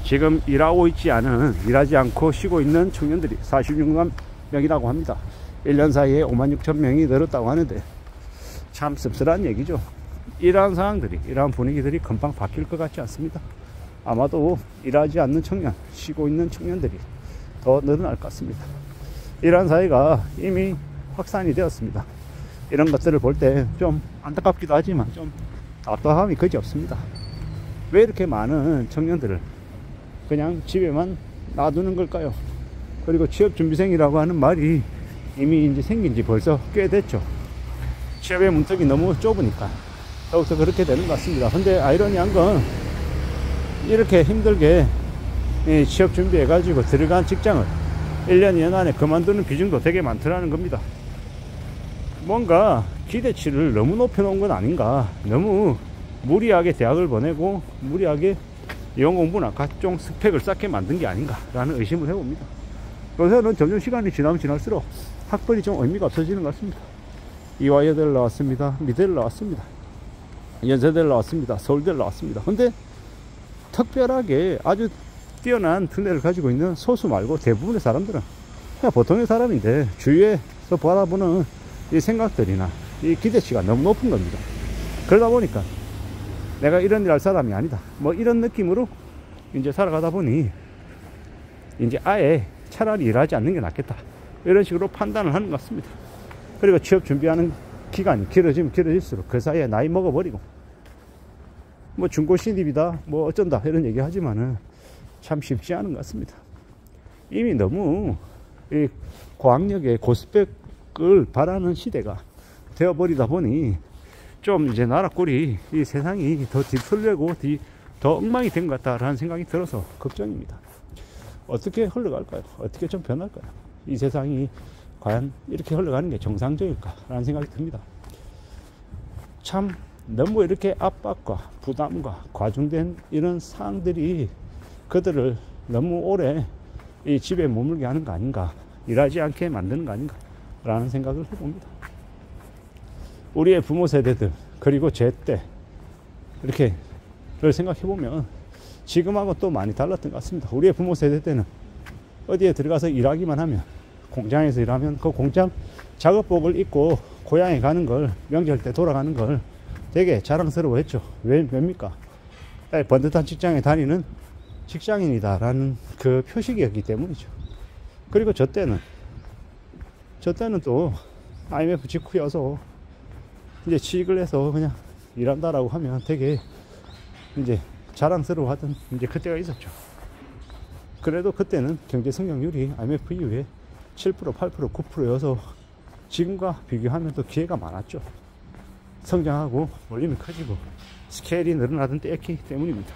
지금 일하고 있지 않은, 일하지 않고 쉬고 있는 청년들이 46만 명이라고 합니다. 1년 사이에 56,000명이 늘었다고 하는데 참 씁쓸한 얘기죠. 이러한 상황들이, 이러한 분위기들이 금방 바뀔 것 같지 않습니다. 아마도 일하지 않는 청년, 쉬고 있는 청년들이 더 늘어날 것 같습니다. 이러한 사회가 이미 확산이 되었습니다. 이런 것들을 볼 때 좀 안타깝기도 하지만 좀 답답함이 그지 없습니다. 왜 이렇게 많은 청년들을 그냥 집에만 놔두는 걸까요? 그리고 취업준비생이라고 하는 말이 이미 이제 생긴 지 벌써 꽤 됐죠. 취업의 문턱이 너무 좁으니까 더욱더 그렇게 되는 것 같습니다. 근데 아이러니한 건 이렇게 힘들게 취업 준비해 가지고 들어간 직장을 1년, 2년 안에 그만두는 비중도 되게 많더라는 겁니다. 뭔가 기대치를 너무 높여 놓은 건 아닌가, 너무 무리하게 대학을 보내고 무리하게 영어공부나 각종 스펙을 쌓게 만든 게 아닌가 라는 의심을 해봅니다. 요새는 점점 시간이 지나면 지날수록 학벌이 좀 의미가 없어지는 것 같습니다. 이화여대를 나왔습니다, 미대를 나왔습니다, 연세대를 나왔습니다, 서울대를 나왔습니다. 근데 특별하게 아주 뛰어난 특례를 가지고 있는 소수 말고 대부분의 사람들은 그냥 보통의 사람인데 주위에서 바라보는 이 생각들이나 이 기대치가 너무 높은 겁니다. 그러다 보니까 내가 이런 일 할 사람이 아니다, 뭐 이런 느낌으로 이제 살아가다 보니 이제 아예 차라리 일하지 않는 게 낫겠다, 이런 식으로 판단을 하는 것 같습니다. 그리고 취업 준비하는 기간이 길어지면 길어질수록 그 사이에 나이 먹어버리고 뭐 중고 신입이다 뭐 어쩐다 이런 얘기 하지만은 참 쉽지 않은 것 같습니다. 이미 너무 이 고학력의 고스펙을 바라는 시대가 되어버리다 보니 좀 이제 나라 꼴이, 이 세상이 더 뒤틀리고 더 엉망이 된 것 같다라는 생각이 들어서 걱정입니다. 어떻게 흘러갈까요? 어떻게 좀 변할까요? 이 세상이 과연 이렇게 흘러가는 게 정상적일까 라는 생각이 듭니다. 참 너무 이렇게 압박과 부담과 과중된 이런 상황들이 그들을 너무 오래 이 집에 머물게 하는 거 아닌가, 일하지 않게 만드는 거 아닌가 라는 생각을 해봅니다. 우리의 부모 세대들 그리고 제 때 이렇게를 생각해보면 지금하고 또 많이 달랐던 것 같습니다. 우리의 부모 세대 때는 어디에 들어가서 일하기만 하면, 공장에서 일하면 그 공장 작업복을 입고 고향에 가는 걸, 명절 때 돌아가는 걸 되게 자랑스러워 했죠. 왜입니까? 번듯한 직장에 다니는 직장인이다 라는 그 표식이었기 때문이죠. 그리고 저 때는 또 IMF 직후여서 이제 취직을 해서 그냥 일한다라고 하면 되게 이제 자랑스러워 하던 이제 그때가 있었죠. 그래도 그때는 경제 성장률이 IMF 이후에 7%, 8%, 9%여서 지금과 비교하면 또 기회가 많았죠. 성장하고 볼륨이 커지고 스케일이 늘어나던 때였기 때문입니다.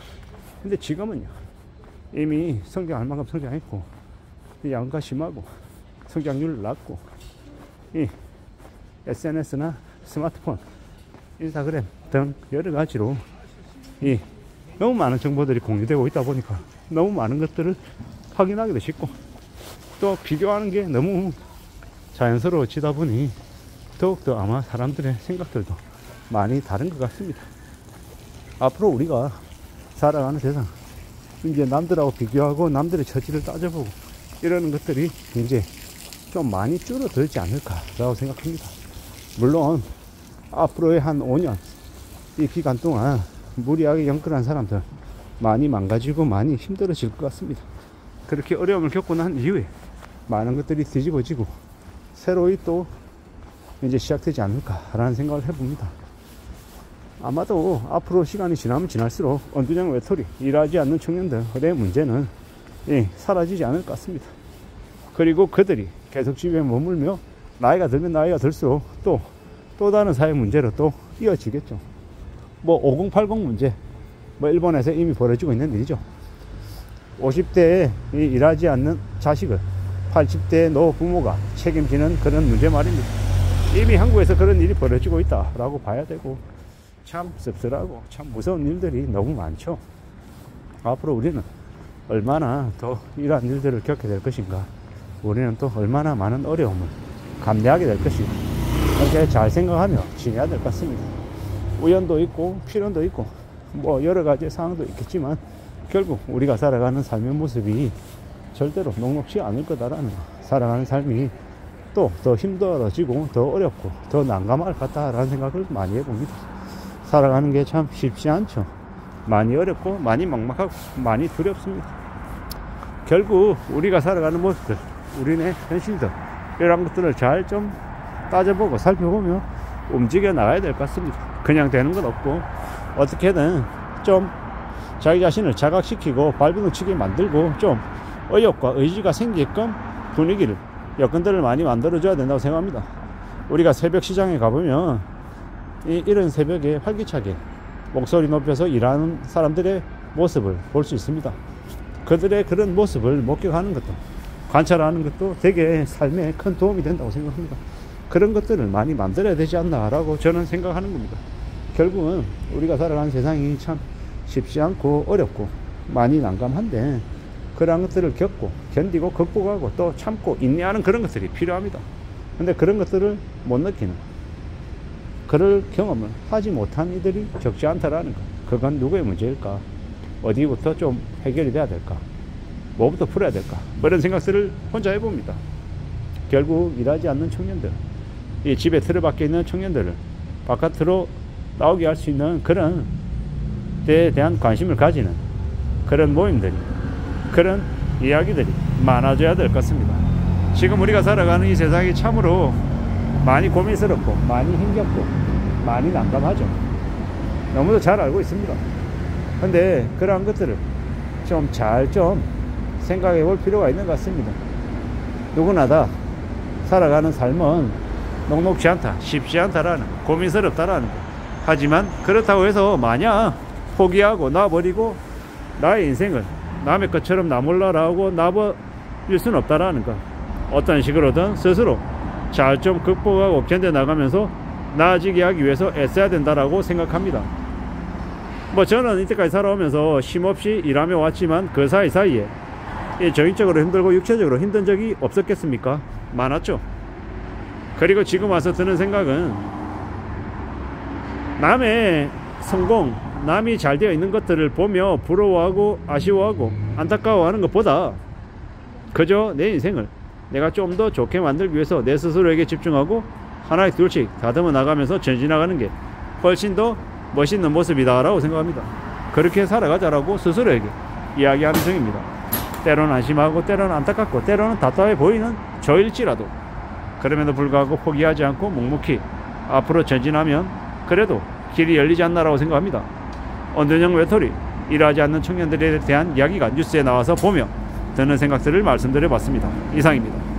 근데 지금은요, 이미 성장할 만큼 성장했고 양가 심하고 성장률 낮고 이 SNS나 스마트폰, 인스타그램 등 여러 가지로 이 너무 많은 정보들이 공유되고 있다 보니까 너무 많은 것들을 확인하기도 쉽고 또 비교하는 게 너무 자연스러워지다 보니 더욱더 아마 사람들의 생각들도 많이 다른 것 같습니다. 앞으로 우리가 살아가는 세상, 이제 남들하고 비교하고 남들의 처지를 따져보고 이러는 것들이 이제 좀 많이 줄어들지 않을까라고 생각합니다. 물론 앞으로의 한 5년 이 기간 동안 무리하게 연끌한 사람들 많이 망가지고 많이 힘들어질 것 같습니다. 그렇게 어려움을 겪고 난 이후에 많은 것들이 뒤집어지고 새로이 또 이제 시작되지 않을까라는 생각을 해봅니다. 아마도 앞으로 시간이 지나면 지날수록 언두정 외톨이, 일하지 않는 청년들의 문제는 사라지지 않을 것 같습니다. 그리고 그들이 계속 집에 머물며 나이가 들면 나이가 들수록 또 다른 사회 문제로 또 이어지겠죠. 뭐 5080 문제, 뭐 일본에서 이미 벌어지고 있는 일이죠. 50대에 일하지 않는 자식을 80대의 노 부모가 책임지는 그런 문제 말입니다. 이미 한국에서 그런 일이 벌어지고 있다라고 봐야 되고, 참 씁쓸하고 참 무서운 일들이 너무 많죠. 앞으로 우리는 얼마나 더 이러한 일들을 겪게 될 것인가, 우리는 또 얼마나 많은 어려움을 감내하게 될 것인가, 이렇게 잘 생각하며 지내야 될 것 같습니다. 우연도 있고 필연도 있고 뭐 여러 가지 상황도 있겠지만 결국 우리가 살아가는 삶의 모습이 절대로 녹록지 않을 거다라는 거. 살아가는 삶이 또 더 힘들어지고 더 어렵고 더 난감할 것 같다라는 생각을 많이 해봅니다. 살아가는 게 참 쉽지 않죠. 많이 어렵고 많이 막막하고 많이 두렵습니다. 결국 우리가 살아가는 모습들, 우리네 현실들, 이런 것들을 잘 좀 따져보고 살펴보며 움직여 나가야 될 것 같습니다. 그냥 되는 건 없고 어떻게든 좀 자기 자신을 자각시키고 발버둥치게 만들고 좀 의욕과 의지가 생기게끔 분위기를, 여건들을 많이 만들어줘야 된다고 생각합니다. 우리가 새벽 시장에 가보면 이런 새벽에 활기차게 목소리 높여서 일하는 사람들의 모습을 볼 수 있습니다. 그들의 그런 모습을 목격하는 것도, 관찰하는 것도 되게 삶에 큰 도움이 된다고 생각합니다. 그런 것들을 많이 만들어야 되지 않나라고 저는 생각하는 겁니다. 결국은 우리가 살아가는 세상이 참 쉽지 않고 어렵고 많이 난감한데, 그런 것들을 겪고 견디고 극복하고 또 참고 인내하는 그런 것들이 필요합니다. 근데 그런 것들을 못 느끼는, 그럴 경험을 하지 못한 이들이 적지 않다라는 것. 그건 누구의 문제일까? 어디부터 좀 해결이 돼야 될까? 뭐부터 풀어야 될까? 이런 생각들을 혼자 해봅니다. 결국 일하지 않는 청년들, 이 집에 틀어박혀 있는 청년들을 바깥으로 나오게 할 수 있는 그런 데에 대한 관심을 가지는 그런 모임들이, 그런 이야기들이 많아져야 될 것 같습니다. 지금 우리가 살아가는 이 세상이 참으로 많이 고민스럽고 많이 힘겹고 많이 난감하죠. 너무도 잘 알고 있습니다. 근데 그러한 것들을 좀 잘 생각해 볼 필요가 있는 것 같습니다. 누구나 다 살아가는 삶은 녹록지 않다, 쉽지 않다라는, 고민스럽다라는 거. 하지만 그렇다고 해서 마냥 포기하고 놔버리고 나의 인생을 남의 것처럼 나 몰라라 하고 놔버릴 수는 없다라는 거. 어떤 식으로든 스스로 잘 좀 극복하고 견뎌나가면서 나아지게 하기 위해서 애써야 된다라고 생각합니다. 저는 이때까지 살아오면서 쉼없이 일하며 왔지만 그 사이사이에 정신적으로 힘들고 육체적으로 힘든 적이 없었겠습니까? 많았죠. 그리고 지금 와서 드는 생각은, 남의 성공, 남이 잘 되어 있는 것들을 보며 부러워하고 아쉬워하고 안타까워하는 것보다 그저 내 인생을 내가 좀 더 좋게 만들기 위해서 내 스스로에게 집중하고 하나씩 둘씩 다듬어 나가면서 전진나가는 게 훨씬 더 멋있는 모습이다 라고 생각합니다. 그렇게 살아가자라고 스스로에게 이야기하는 중입니다. 때로는 안심하고 때로는 안타깝고 때로는 답답해 보이는 저일지라도 그럼에도 불구하고 포기하지 않고 묵묵히 앞으로 전진하면 그래도 길이 열리지 않나라고 생각합니다. 언둔형 외톨이, 일하지 않는 청년들에 대한 이야기가 뉴스에 나와서 보며 드는 생각들을 말씀드려 봤습니다. 이상입니다.